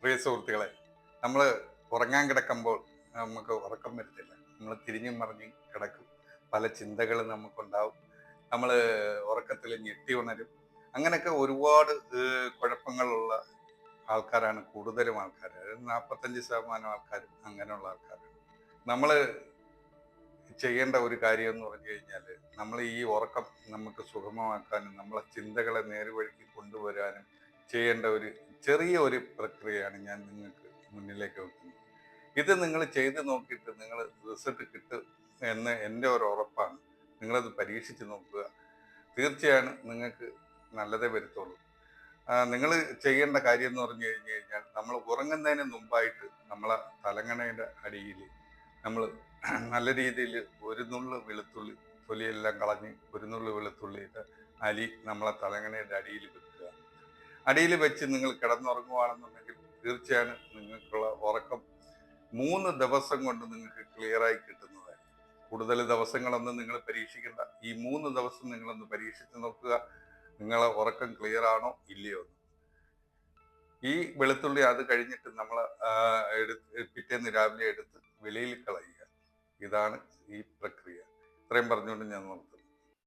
പ്രിയ സുഹൃത്തുക്കളെ, നമ്മൾ ഉറങ്ങാൻ കിടക്കുമ്പോൾ നമുക്ക് ഉറക്കം വരുന്നില്ല. നമ്മൾ തിരിഞ്ഞും മറിഞ്ഞും കിടക്കും. പല ചിന്തകളും നമുക്കുണ്ടാവും. നമ്മൾ ഉറക്കത്തിൽ ഞെട്ടി ഉണരും. അങ്ങനെയൊക്കെ ഒരുപാട് കുഴപ്പങ്ങളുള്ള ആൾക്കാരാണ് കൂടുതലും ആൾക്കാർ. 45% ആൾക്കാരും അങ്ങനെയുള്ള ആൾക്കാരാണ്. നമ്മൾ ചെയ്യേണ്ട ഒരു കാര്യം എന്ന് പറഞ്ഞു കഴിഞ്ഞാൽ, നമ്മൾ ഈ ഉറക്കം നമുക്ക് സുഗമമാക്കാനും നമ്മളെ ചിന്തകളെ നേർവഴിക്ക് കൊണ്ടുവരാനും ചെയ്യേണ്ട ഒരു ചെറിയ ഒരു പ്രക്രിയയാണ് ഞാൻ നിങ്ങൾക്ക് മുന്നിലേക്ക് വെക്കുന്നത്. ഇത് നിങ്ങൾ ചെയ്ത് നോക്കിയിട്ട് നിങ്ങൾ റിസൾട്ട് കിട്ടും എന്ന് എൻ്റെ ഒരു ഉറപ്പാണ്. നിങ്ങളത് പരീക്ഷിച്ച് നോക്കുക. തീർച്ചയായും നിങ്ങൾക്ക് നല്ലതേ വരുത്തുള്ളൂ. നിങ്ങൾ ചെയ്യേണ്ട കാര്യം എന്ന് പറഞ്ഞു കഴിഞ്ഞു കഴിഞ്ഞാൽ, നമ്മൾ ഉറങ്ങുന്നതിന് മുമ്പായിട്ട് നമ്മളെ തലങ്ങണയുടെ അടിയിൽ നമ്മൾ നല്ല രീതിയിൽ ഒരു നുള്ള് വെളുത്തുള്ളി, തൊലിയെല്ലാം കളഞ്ഞ് ഒരു നുള്ള് വെളുത്തുള്ളിയുടെ അരി നമ്മളെ തലങ്ങണയുടെ അടിയിൽ വെക്കുക. അടിയിൽ വെച്ച് നിങ്ങൾ കിടന്നുറങ്ങുകയാണെന്നുണ്ടെങ്കിൽ തീർച്ചയായും നിങ്ങൾക്കുള്ള ഉറക്കം 3 ദിവസം കൊണ്ട് നിങ്ങൾക്ക് ക്ലിയറായി കിട്ടുന്നതായിരിക്കും. കൂടുതൽ ദിവസങ്ങളൊന്നും നിങ്ങൾ പരീക്ഷിക്കേണ്ട. ഈ 3 ദിവസം നിങ്ങളൊന്ന് പരീക്ഷിച്ച് നോക്കുക. നിങ്ങളെ ഉറക്കം ക്ലിയർ ആണോ ഇല്ലയോ എന്ന്. ഈ വെളുത്തുള്ളി അത് കഴിഞ്ഞിട്ട് നമ്മൾ പിറ്റേന്ന് രാവിലെ എടുത്ത് വെളിയിൽ കളയുക. ഇതാണ് ഈ പ്രക്രിയ. ഇത്രയും പറഞ്ഞുകൊണ്ട് ഞാൻ നിർത്തുന്നു.